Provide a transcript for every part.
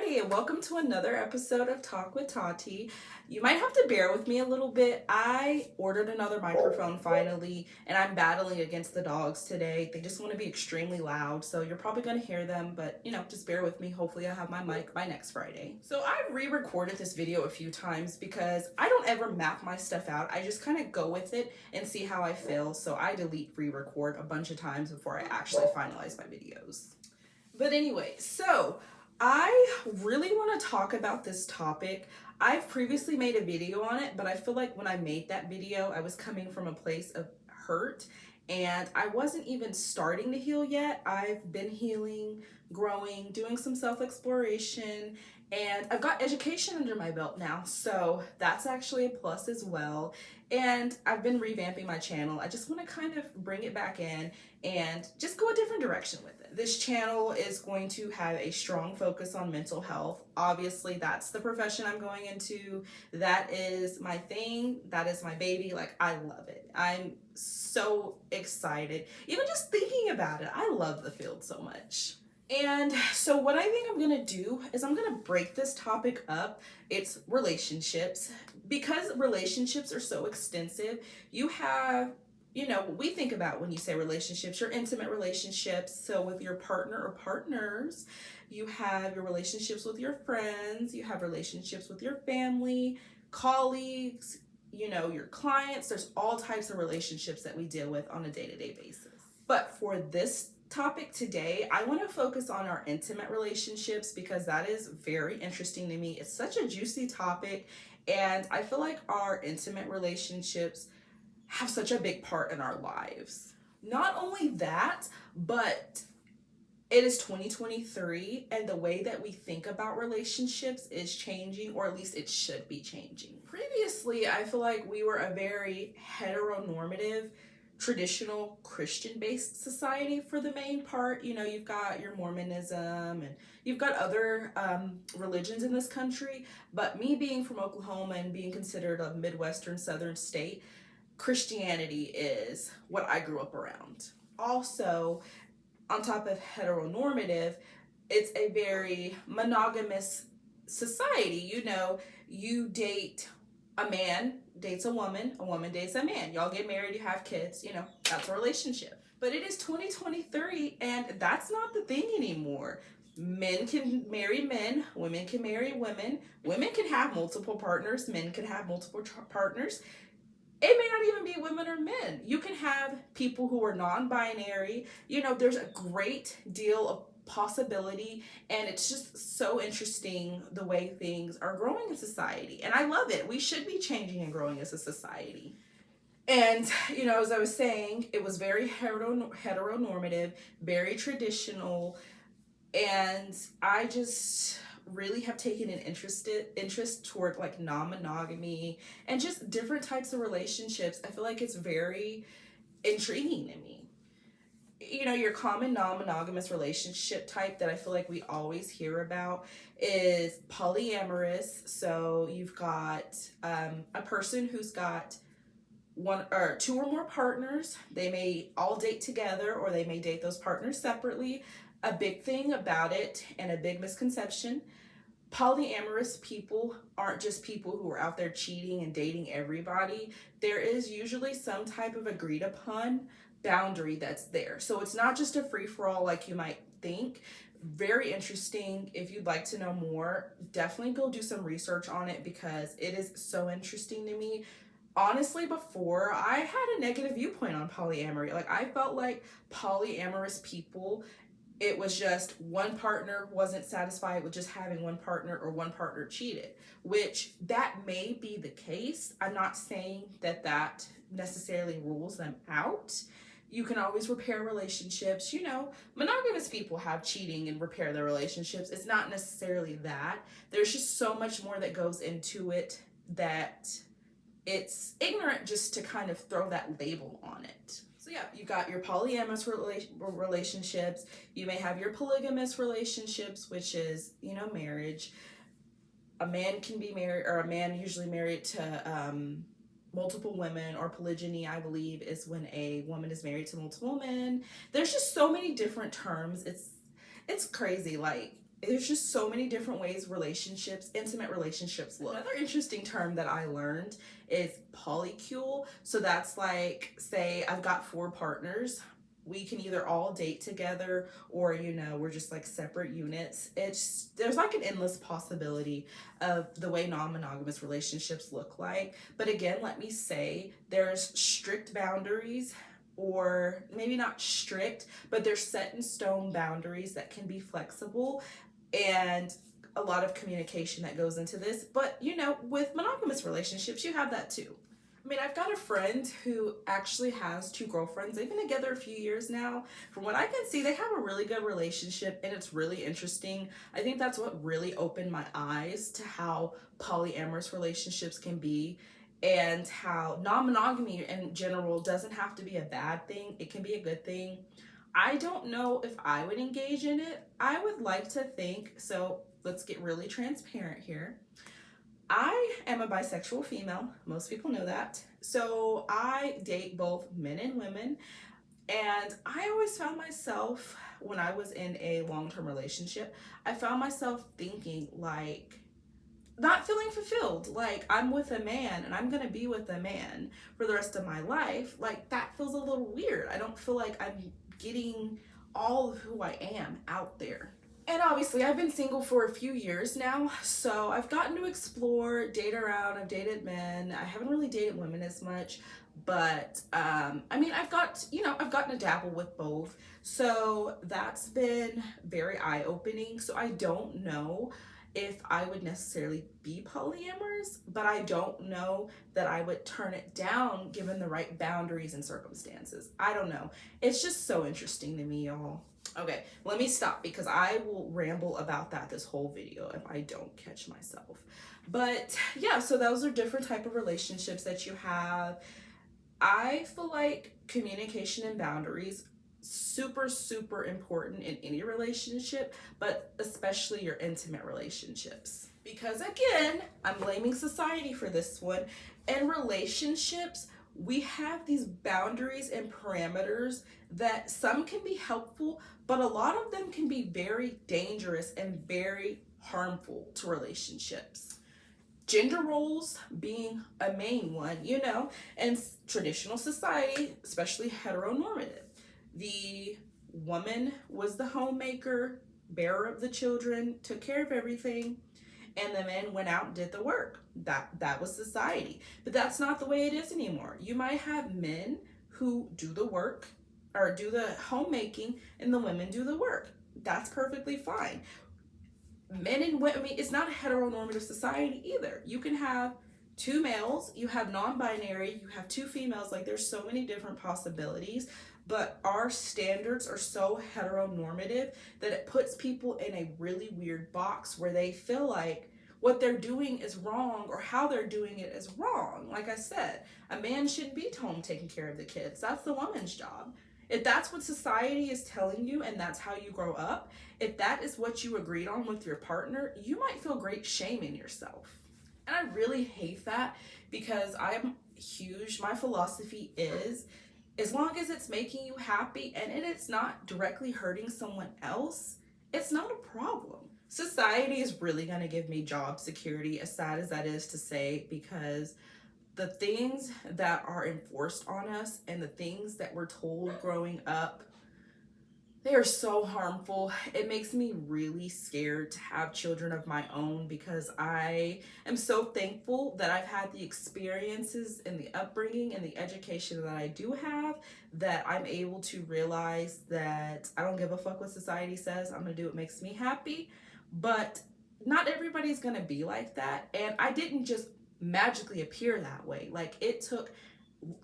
Alrighty, and welcome to another episode of Talk with Tati. You might have to bear with me a little bit. I ordered another microphone finally, and I'm battling against the dogs today. They just want to be extremely loud, so you're probably going to hear them, but just bear with me. Hopefully, I'll have my mic by next Friday. So, I re recorded this video a few times because I don't ever map my stuff out. I just kind of go with it and see how I feel. So, I delete re record a bunch of times before I actually finalize my videos. But anyway, so I really want to talk about this topic. I've previously made a video on it, but I feel like when I made that video, I was coming from a place of hurt and I wasn't even starting to heal yet. I've been healing, growing, doing some self-exploration, and I've got education under my belt now. So that's actually a plus as well. And I've been revamping my channel. I just want to kind of bring it back in and just go a different direction with it. This channel is going to have a strong focus on mental health. Obviously, that's the profession I'm going into. That is my thing. That is my baby. Like, I love it. I'm so excited. Even just thinking about it, I love the field so much. And so what I think I'm going to do is I'm going to break this topic up. It's relationships. Because relationships are so extensive, you have what we think about when you say relationships, your intimate relationships. So with your partner or partners, you have your relationships with your friends, you have relationships with your family, colleagues, your clients. There's all types of relationships that we deal with on a day-to-day basis. But for this topic today, I want to focus on our intimate relationships because that is very interesting to me. It's such a juicy topic, and I feel like our intimate relationships have such a big part in our lives. Not only that, but it is 2023 and the way that we think about relationships is changing, or at least it should be changing. Previously, I feel like we were a very heteronormative, traditional Christian-based society for the main part. You've got your Mormonism and you've got other religions in this country, but me being from Oklahoma and being considered a Midwestern Southern state, Christianity is what I grew up around. Also, on top of heteronormative, it's a very monogamous society. You date a man dates a woman dates a man. Y'all get married, you have kids, that's a relationship. But it is 2023 and that's not the thing anymore. Men can marry men, women can marry women, women can have multiple partners, men can have multiple partners. It may not even be women or men. You can have people who are non-binary. There's a great deal of possibility, and it's just so interesting the way things are growing in society. And I love it. We should be changing and growing as a society. And, as I was saying, it was very heteronormative, very traditional, and I just really have taken an interest toward like non-monogamy and just different types of relationships. I feel like it's very intriguing to me. Your common non-monogamous relationship type that I feel like we always hear about is polyamorous. So you've got a person who's got one or two or more partners. They may all date together or they may date those partners separately. A big thing about it and a big misconception, polyamorous people aren't just people who are out there cheating and dating everybody. There is usually some type of agreed upon boundary that's there. So it's not just a free-for-all like you might think. Very interesting. If you'd like to know more, definitely go do some research on it because it is so interesting to me. Honestly, before I had a negative viewpoint on polyamory. Like, I felt like polyamorous people, it was just one partner wasn't satisfied with just having one partner or one partner cheated, which that may be the case. I'm not saying that that necessarily rules them out. You can always repair relationships. Monogamous people have cheating and repair their relationships. It's not necessarily that. There's just so much more that goes into it that it's ignorant just to kind of throw that label on it. So yeah, you've got your polyamorous relationships. You may have your polygamous relationships, which is, marriage. A man can be married, or a man usually married to multiple women, or polygyny, I believe, is when a woman is married to multiple men. There's just so many different terms. It's crazy. Like, there's just so many different ways relationships, intimate relationships look. Another interesting term that I learned is polycule. So that's like, say I've got 4 partners. We can either all date together or, you know, we're just like separate units. There's like an endless possibility of the way non-monogamous relationships look like. But again, let me say there's strict boundaries, or maybe not strict, but there's set in stone boundaries that can be flexible, and a lot of communication that goes into this. But you know, with monogamous relationships, you have that too. I mean, I've got a friend who actually has 2 girlfriends. They've been together a few years now. From what I can see, they have a really good relationship, and it's really interesting. I think that's what really opened my eyes to how polyamorous relationships can be, and how non-monogamy in general doesn't have to be a bad thing. It can be a good thing. I don't know if I would engage in it. I would like to think, so let's get really transparent here. I am a bisexual female. Most people know that. So I date both men and women. And I always found myself, when I was in a long-term relationship, I found myself thinking like, not feeling fulfilled. Like, I'm with a man and I'm gonna be with a man for the rest of my life. Like, that feels a little weird. I don't feel like I'm getting all of who I am out there. And obviously I've been single for a few years now, so I've gotten to explore, date around. I've dated men. I haven't really dated women as much, but I mean, I've gotten to dabble with both. So that's been very eye-opening. So I don't know if I would necessarily be polyamorous, but I don't know that I would turn it down given the right boundaries and circumstances. I don't know. It's just so interesting to me, y'all. Okay, let me stop because I will ramble about that this whole video if I don't catch myself. But yeah, so those are different type of relationships that you have. I feel like communication and boundaries super, super important in any relationship, but especially your intimate relationships. Because again, I'm blaming society for this one. In relationships, we have these boundaries and parameters that some can be helpful, but a lot of them can be very dangerous and very harmful to relationships. Gender roles being a main one, you know, and traditional society, especially heteronormative. The woman was the homemaker, bearer of the children, took care of everything, and the men went out and did the work. That was society. But that's not the way it is anymore. You might have men who do the work or do the homemaking, and the women do the work. That's perfectly fine. Men and women, I mean, it's not a heteronormative society either. You can have 2 males, you have non-binary, you have 2 females. Like, there's so many different possibilities, but our standards are so heteronormative that it puts people in a really weird box where they feel like what they're doing is wrong, or how they're doing it is wrong. Like I said, a man shouldn't be home taking care of the kids. That's the woman's job. If that's what society is telling you and that's how you grow up, if that is what you agreed on with your partner, you might feel great shaming yourself. And I really hate that, because I'm huge. My philosophy is, as long as it's making you happy and it's not directly hurting someone else, it's not a problem. Society is really going to give me job security, as sad as that is to say, because the things that are enforced on us and the things that we're told growing up, they are so harmful. It makes me really scared to have children of my own, because I am so thankful that I've had the experiences and the upbringing and the education that I do have, that I'm able to realize that I don't give a fuck what society says. I'm gonna do what makes me happy. But not everybody's gonna be like that. And I didn't just magically appear that way. Like, it took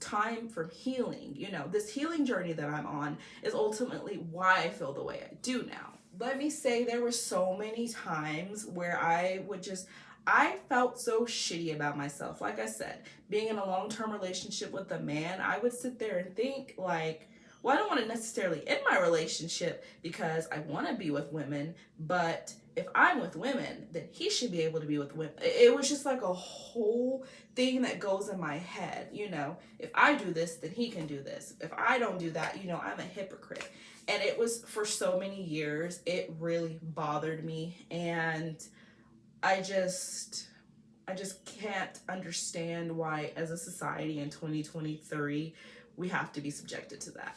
time from healing. You know, this healing journey that I'm on is ultimately why I feel the way I do now. Let me say, there were so many times where I felt so shitty about myself. Like I said, being in a long-term relationship with a man, I would sit there and think like, well, I don't want to necessarily end my relationship because I want to be with women, but if I'm with women, then he should be able to be with women. It was just like a whole thing that goes in my head, you know. If I do this, then he can do this. If I don't do that, you know, I'm a hypocrite. And it was for so many years. It really bothered me. And I just I just can't understand why, as a society in 2023, we have to be subjected to that.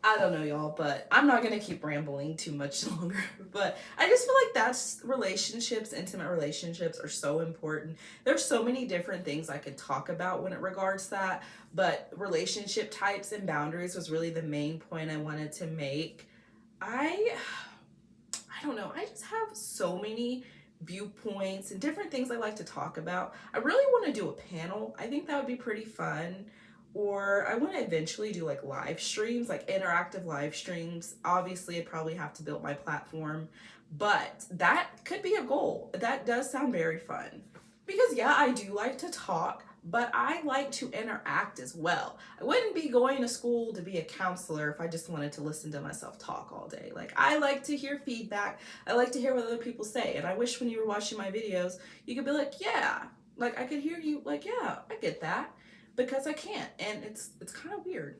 I don't know, y'all, but I'm not going to keep rambling too much longer. But I just feel like that's relationships, intimate relationships are so important. There's so many different things I could talk about when it regards that, but relationship types and boundaries was really the main point I wanted to make. I I don't know. I just have so many viewpoints and different things I like to talk about. I really want to do a panel. I think that would be pretty fun. Or I want to eventually do like live streams, like interactive live streams. Obviously, I'd probably have to build my platform, but that could be a goal. That does sound very fun. Because, yeah, I do like to talk, but I like to interact as well. I wouldn't be going to school to be a counselor if I just wanted to listen to myself talk all day. Like, I like to hear feedback. I like to hear what other people say. And I wish when you were watching my videos, you could be like, yeah, like I could hear you, like, yeah, I get that. Because I can't. And it's kind of weird.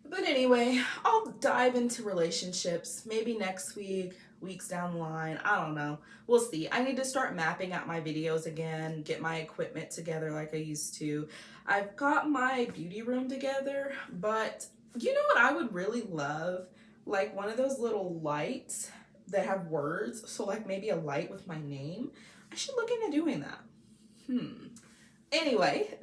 But anyway, I'll dive into relationships maybe next week, weeks down the line. I don't know. We'll see. I need to start mapping out my videos again, get my equipment together like I used to. I've got my beauty room together, but you know what I would really love? Like one of those little lights that have words. So, like maybe a light with my name. I should look into doing that. Anyway,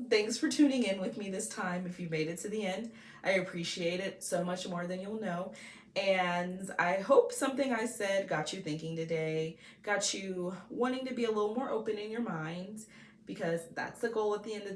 thanks for tuning in with me this time. If you made it to the end, I appreciate it so much more than you'll know. And I hope something I said got you thinking today, got you wanting to be a little more open in your mind, because that's the goal at the end of the day.